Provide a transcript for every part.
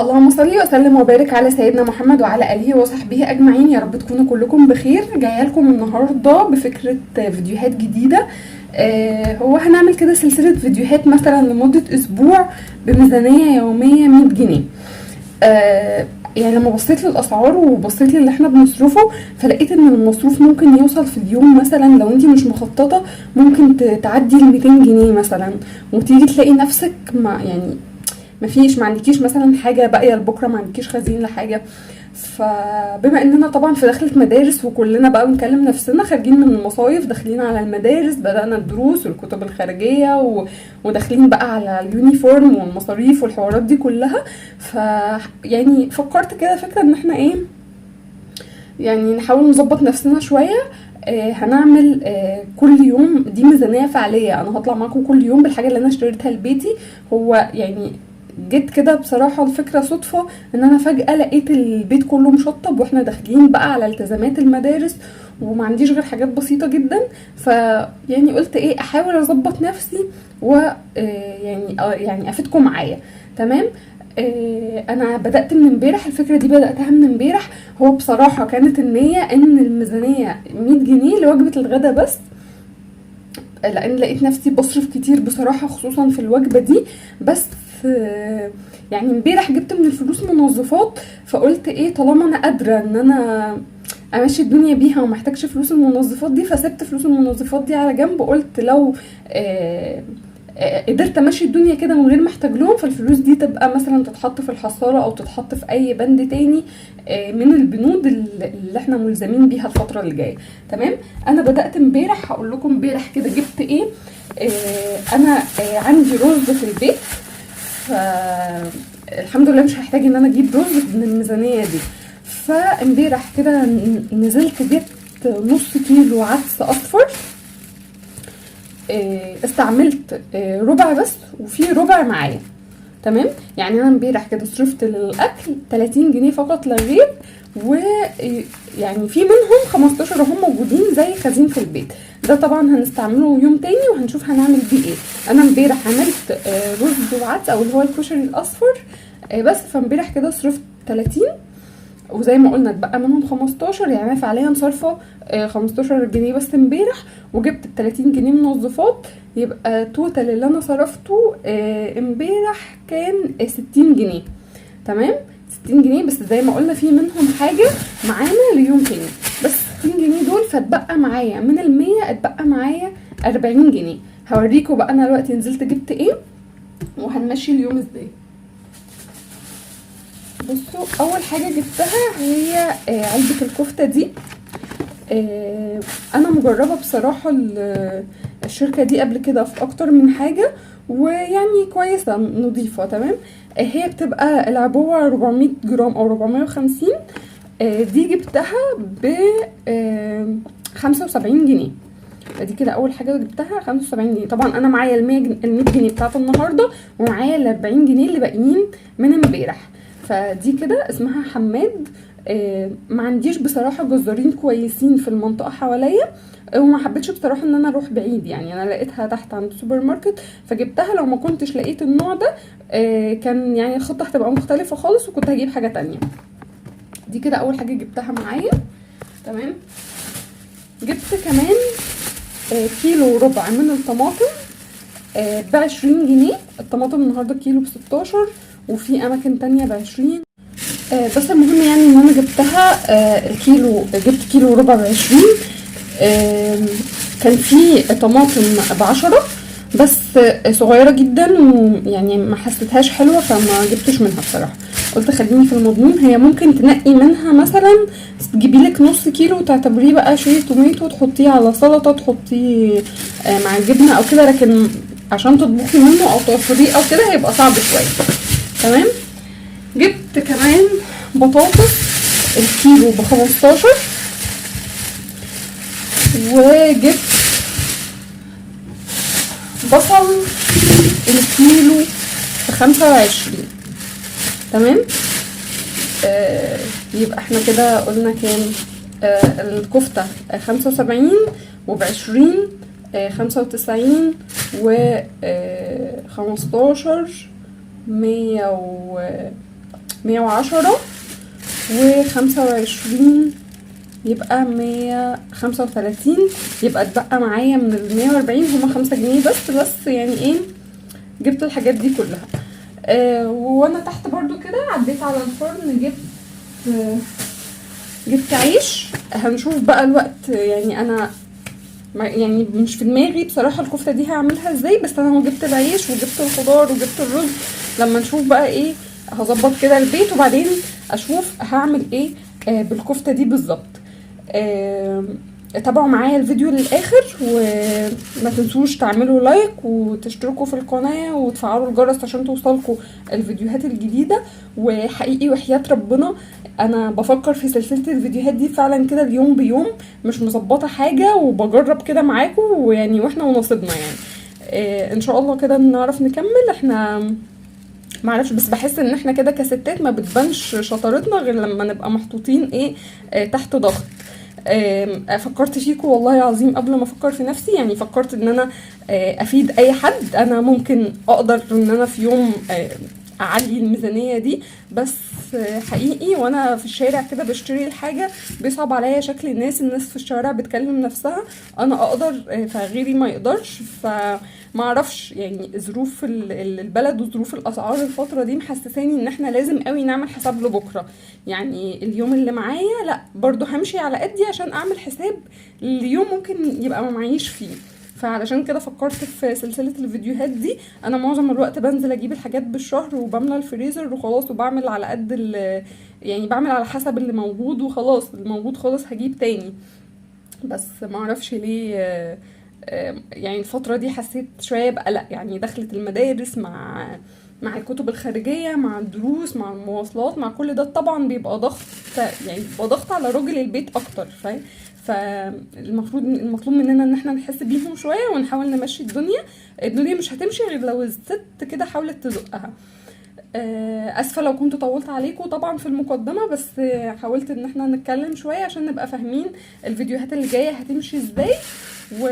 اللهم صل وسلم وبارك على سيدنا محمد وعلى اله وصحبه اجمعين. يا رب تكونوا كلكم بخير. جايه لكم النهارده بفكره فيديوهات جديده. هو هنعمل كده سلسله فيديوهات مثلا لمده اسبوع بميزانيه يوميه 100 جنيه. يعني لما بصيت للاسعار وبصيت للي احنا بنصرفه، فلقيت ان المصروف ممكن يوصل في اليوم مثلا لو انتي مش مخططه ممكن تعدي ال 200 جنيه مثلا، وتيجي تلاقي نفسك يعني ما عندكيش مثلا حاجه باقيه لبكره، ما عندكيش خزين لحاجه. فبما اننا طبعا في دخلة مدارس وكلنا بقى بنكلم نفسنا خارجين من المصايف داخلين على المدارس، بدأنا الدروس والكتب الخارجية وداخلين بقى على اليونيفورم والمصاريف والحوارات دي كلها. يعني فكرت كده فكرة ان احنا يعني نحاول نظبط نفسنا شوية. هنعمل كل يوم دي ميزانية فعلية. انا هطلع معاكم كل يوم بالحاجة اللي انا اشتريتها لبيتي. هو يعني جيت كده بصراحة الفكرة صدفة ان انا فجأة لقيت البيت كله مشطب واحنا داخلين بقى على التزامات المدارس، وما عنديش غير حاجات بسيطة جدا. يعني قلت احاول اظبط نفسي و يعني افيدكم معايا. تمام. انا بدأت من امبارح، الفكرة دي بدأتها من امبارح. هو بصراحة كانت النية ان الميزانية 100 جنيه لوجبة الغدا بس، لان لقيت نفسي بصرف كتير بصراحة خصوصا في الوجبة دي. بس يعني امبارح جبت من الفلوس منظفات، فقلت طالما انا قادرة ان انا امشي الدنيا بيها ومحتاجش فلوس المنظفات دي، فسبت فلوس المنظفات دي على جنب. قلت لو قدرت امشي الدنيا كده من غير ما احتاج لهم، فالفلوس دي تبقى مثلا تتحط في الحصالة او تتحط في اي بند تاني من البنود اللي احنا ملزمين بيها الفترة اللي جاية. تمام. انا بدأت امبارح، هقول لكم امبارح كده جبت انا عندي رز في البيت، فالحمد لله مش هحتاج ان انا اجيب رز من الميزانية دي. فامبارح كده نزلت جبت نص كيلو عدس اصفر. استعملت ربع بس وفي ربع معايا. تمام. يعني انا امبارح كده صرفت للاكل 30 جنيه فقط لا غير، ويعني في منهم 15 هم موجودين زي خزين في البيت. ده طبعا هنستعمله يوم تاني وهنشوف هنعمل بيه انا امبارح عملت رز وعدس او اللي هو الكشري الاصفر بس. فامبارح كده صرفت 30، وزي ما قلنا اتبقى منهم 15، يعني انا فعليا صارفه 15 جنيه بس امبارح، وجبت 30 جنيه منظفات. يبقى توتال اللي انا صرفته امبارح كان 60 جنيه. تمام. 60 جنيه بس زي ما قلنا في منهم حاجه معانا ليوم تاني. بس 60 جنيه دول فاتبقى معايا من ال100 اتبقى معايا 40 جنيه. هوريكم بقى انا دلوقتي نزلت جبت وهنمشي اليوم ازاي. بصوا، اول حاجه جبتها هي علبه الكفته دي. انا مجربه بصراحه الشركه دي قبل كده في اكتر من حاجه، ويعني كويسه نظيفه. تمام. هي بتبقى العبوه 400 جرام او 450. دي جبتها ب 75 جنيه. دي كده اول حاجه جبتها 75 جنيه. طبعا انا معايا ال 100 جنيه بتاعت النهارده، ومعايا ال 40 جنيه اللي باقيين من امبارح. فدي كده اسمها حماد. ما عنديش بصراحه جزارين كويسين في المنطقه حواليا، وما حبيتش بصراحه ان انا اروح بعيد. يعني انا لقيتها تحت عند السوبر ماركت فجبتها. لو ما كنتش لقيت النوع ده كان يعني الخطه هتبقى مختلفه خالص وكنت هجيب حاجه تانية. دي كده اول حاجه جبتها معايا. تمام. جبت كمان كيلو وربع من الطماطم ب20 جنيه. الطماطم النهارده كيلو ب16، وفي اماكن تانية ب20. بس المهم يعني ان انا جبتها الكيلو، جبت كيلو وربع ب20. كان في طماطم ب10 بس صغيره جدا، ويعني ما حسيتهاش حلوه فما جبتش منها بصراحه. قلت خليني في المضمون. هي ممكن تنقي منها مثلا تجيبي لك نص كيلو تعتبريه بقى شويه توميتو تحطيه على سلطه، تحطيه مع الجبنه او كده، لكن عشان تطبخي منه او توفريه او كده هيبقى صعب شويه. تمام. جبت كمان بطاطس الكيلو ب15، وجبت بصل الكيلو ب25. تمام. يبقى احنا كده قلنا كام؟ الكفتة 75 وب20 95 و15 100 110 و25 يبقى 135. يبقى اتبقى معايا من ال 140 هما 5 جنيه بس يعني ايه، جبت الحاجات دي كلها. وانا تحت برضو كده عديت على الفرن، جبت عيش. هنشوف بقى الوقت، يعني انا يعني مش في دماغي بصراحه الكفته دي هعملها ازاي، بس انا جبت العيش وجبت الخضار وجبت الرز. لما نشوف بقى ايه هظبط كده البيت، وبعدين اشوف هعمل ايه بالكفته دي بالظبط. تابعوا معايا الفيديو للاخر، وما تنسوش تعملوا لايك وتشتركوا في القناه وتفعلوا الجرس عشان توصلكوا الفيديوهات الجديده. وحقيقي وحياة ربنا انا بفكر في سلسله الفيديوهات دي فعلا كده اليوم بيوم، مش مظبطه حاجه وبجرب كده معاكم، ويعني واحنا ونصيبنا يعني. ان شاء الله كده نعرف نكمل. احنا معرفش، بس بحس ان احنا كده كستات ما بتبانش شطارتنا غير لما نبقى محطوطين ايه تحت ضغط. فكرت فيكم والله العظيم قبل ما افكر في نفسي، يعني فكرت ان انا افيد اي حد. انا ممكن اقدر ان انا في يوم اعلي الميزانية دي، بس حقيقي وانا في الشارع كده بشتري الحاجة بيصعب عليا شكل الناس في الشارع بتكلم نفسها. انا اقدر فغيري ما يقدرش. فمعرفش يعني ظروف البلد وظروف الاسعار الفترة دي محسساني ان احنا لازم قوي نعمل حساب لبكرة. يعني اليوم اللي معايا لا برضو همشي على قدي عشان اعمل حساب اليوم ممكن يبقى ما معيش فيه. فعلشان كده فكرت في سلسلة الفيديوهات دي. انا معظم الوقت بنزل اجيب الحاجات بالشهر وبملى الفريزر وخلاص، وبعمل على قد يعني بعمل على حسب اللي موجود وخلاص، اللي موجود خلاص هجيب تاني. بس معرفش ليه يعني الفترة دي حسيت شوية بقلق، يعني دخلت المدارس مع الكتب الخارجية مع الدروس مع المواصلات مع كل ده طبعا بيبقى ضغط، يعني بيبقى ضغط على راجل البيت اكتر، فاهم؟ المطلوب مننا ان احنا نحس بيهم شويه ونحاول نمشي الدنيا مش هتمشي غير لو الست كده حاولت تزقها. اسفه لو كنت طولت عليكم طبعا في المقدمه، بس حاولت ان احنا نتكلم شويه عشان نبقى فاهمين الفيديوهات اللي جايه هتمشي ازاي. و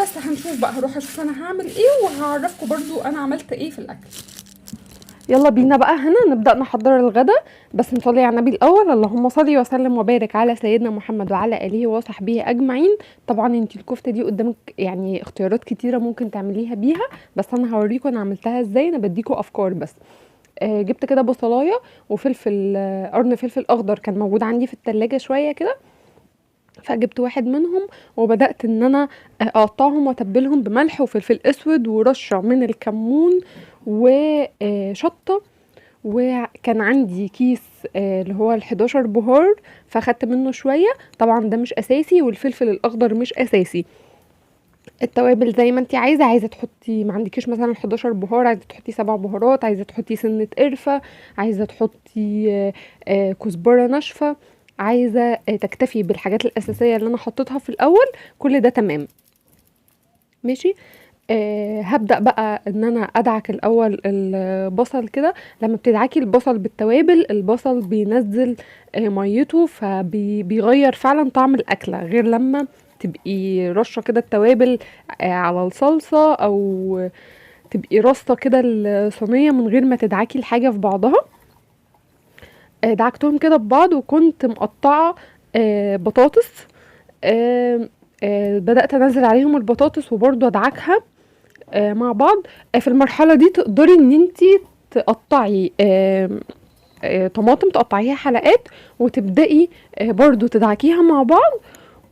بس هنشوف بقى، هروح اشوف انا هعمل ايه وهعرفكم برضو انا عملت ايه في الاكل. يلا بينا بقى هنا نبدأ نحضر الغدا، بس نصلي على النبي الأول. اللهم صلي وسلم وبارك على سيدنا محمد وعلى آله وصحبه أجمعين. طبعا انتي الكفتة دي قدامك يعني اختيارات كتيرة ممكن تعمليها بيها، بس أنا هوريكم أنا عملتها ازاي، أنا بديكم أفكار بس. جبت كده بصلاية وفلفل قرن فلفل أخضر كان موجود عندي في التلاجة شوية كده، فجبت واحد منهم وبدأت ان انا اقطعهم واتبلهم بملح وفلفل اسود ورشة من الكمون وشطة. وكان عندي كيس اللي هو ال11 بهار، فاخدت منه شوية. طبعا ده مش اساسي، والفلفل الاخضر مش اساسي. التوابل زي ما انتي عايزة تحطي، ما عندكيش مثلا 11 بهار عايزة تحطي 7 بهارات، عايزة تحطي سنة قرفة، عايزة تحطي كزبرة ناشفة، عايزة تكتفي بالحاجات الاساسية اللي انا حطيتها في الاول، كل ده تمام ماشي. هبدأ بقى ان انا ادعك الاول البصل كده. لما بتدعكي البصل بالتوابل البصل بينزل ميته، فبيغير فعلا طعم الاكلة، غير لما تبقي رشة كده التوابل على الصلصة، او تبقي رصة كده الصينية من غير ما تدعكي الحاجة في بعضها. دعكتهم كده ببعض، وكنت مقطعة بطاطس. بدأت انزل عليهم البطاطس وبرضو ادعكها مع بعض. في المرحلة دي تقدري ان انتي تقطعي طماطم، تقطعيها حلقات وتبدأي برضو تدعكيها مع بعض،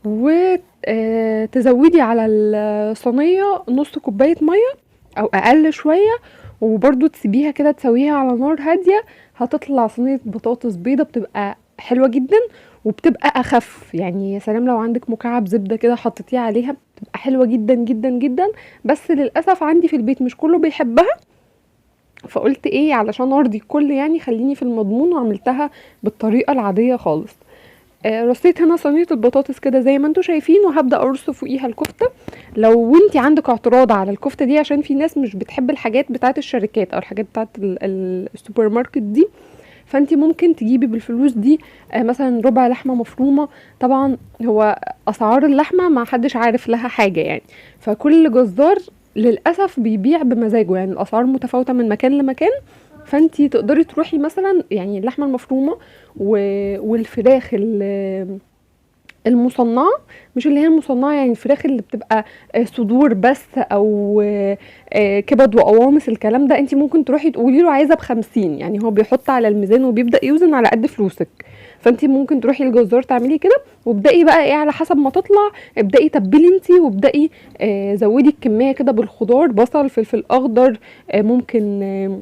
وتزودي على الصينية نص كوباية مية او اقل شوية، وبرضو تسيبيها كده تسويها على نار هادية. هتطلع صينية بطاطس بيضة بتبقى حلوة جدا وبتبقى اخف. يعني يا سلام لو عندك مكعب زبدة كده حطيتيه عليها بتبقى حلوة جدا جدا جدا، بس للأسف عندي في البيت مش كله بيحبها، فقلت ايه علشان ارضي الكل يعني خليني في المضمون، وعملتها بالطريقة العادية خالص. رصيت هنا صينيه البطاطس كده زي ما انتوا شايفين، وهبدا ارص فوقيها الكفته. لو انتي عندك اعتراض على الكفته دي عشان في ناس مش بتحب الحاجات بتاعه الشركات او الحاجات بتاعه السوبر ماركت دي، فانتي ممكن تجيبي بالفلوس دي مثلا ربع لحمه مفرومه. طبعا هو اسعار اللحمه ما حدش عارف لها حاجه يعني، فكل جزار للاسف بيبيع بمزاجه، يعني الاسعار متفاوته من مكان لمكان. فانتي تقدري تروحي مثلا يعني اللحمه المفرومه والفراخ المصنعه، مش اللي هي المصنعه يعني الفراخ اللي بتبقى صدور بس، او كبد وقوانص الكلام ده، انتي ممكن تروحي تقولي له عايزه ب50، يعني هو بيحط على الميزان وبيبدا يوزن على قد فلوسك. فانتي ممكن تروحي للجزار تعملي كده، وابدأي بقى ايه على حسب ما تطلع، ابدأي تبلي انتي، وابدأي زودي الكميه كده بالخضار، بصل، فلفل اخضر، ممكن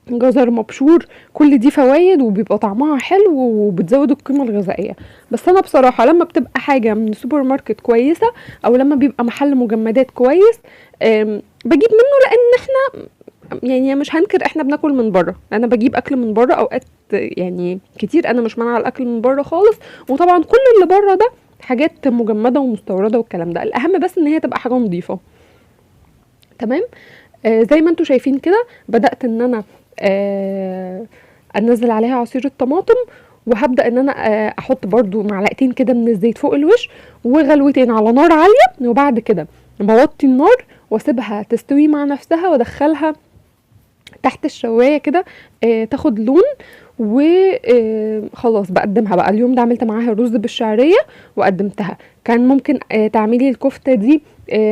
جزر مبشور. كل دي فوايد وبيبقى طعمها حلو وبتزود القيمة الغذائية. بس انا بصراحة لما بتبقى حاجة من سوبر ماركت كويسة، او لما بيبقى محل مجمدات كويس، بجيب منه، لان احنا يعني مش هنكر احنا بناكل من بره. انا بجيب اكل من بره اوقات يعني كتير، انا مش مانعه الاكل من بره خالص، وطبعا كل اللي بره ده حاجات مجمده ومستورده والكلام ده، الاهم بس ان هي تبقى حاجه نظيفه. تمام. زي ما انتوا شايفين كده بدأت ان انا انزل عليها عصير الطماطم، وهبدأ ان انا احط برضو معلقتين كده من الزيت فوق الوش، وغلوتين على نار عالية، وبعد كده بوطي النار واسيبها تستوي مع نفسها، وادخلها تحت الشوايه كده تاخد لون، وخلاص بقدمها بقى. اليوم ده عملت معاها رز بالشعريه وقدمتها. كان ممكن تعملي الكفته دي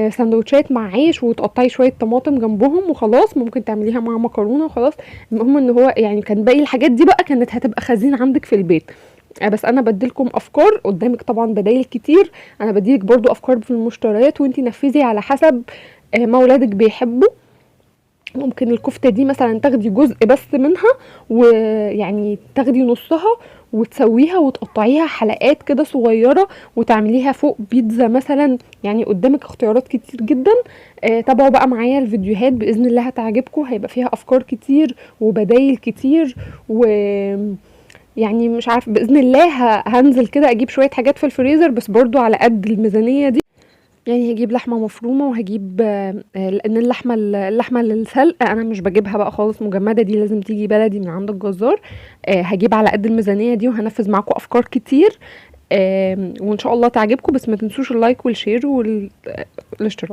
سندوتشات مع عيش، وتقطعي شويه طماطم جنبهم وخلاص. ممكن تعمليها مع مكرونه وخلاص. المهم ان هو يعني كان باقي الحاجات دي بقى كانت هتبقى خزين عندك في البيت. بس انا بديلكم افكار، قدامك طبعا بدايل كتير، انا بديلك برضو افكار في المشتريات، وانتي نفذي على حسب ما ولادك بيحبوا. ممكن الكفتة دي مثلا تاخدي جزء بس منها، ويعني تاخدي نصها وتسويها وتقطعيها حلقات كده صغيرة، وتعمليها فوق بيتزا مثلا. يعني قدامك اختيارات كتير جدا. تابعوا بقى معايا الفيديوهات بإذن الله هتعجبكم، هيبقى فيها أفكار كتير وبدايل كتير. و يعني مش عارف، بإذن الله هنزل كده أجيب شوية حاجات في الفريزر، بس برضو على قد الميزانية دي. يعني هجيب لحمه مفرومه، وهجيب لان اللحمه للسلق انا مش بجيبها بقى خالص مجمده، دي لازم تيجي بلدي من عند الجزار. هجيب على قد الميزانيه دي، وهنفذ معاكم افكار كتير، وان شاء الله تعجبكم. بس ما تنسوش اللايك والشير والاشتراك.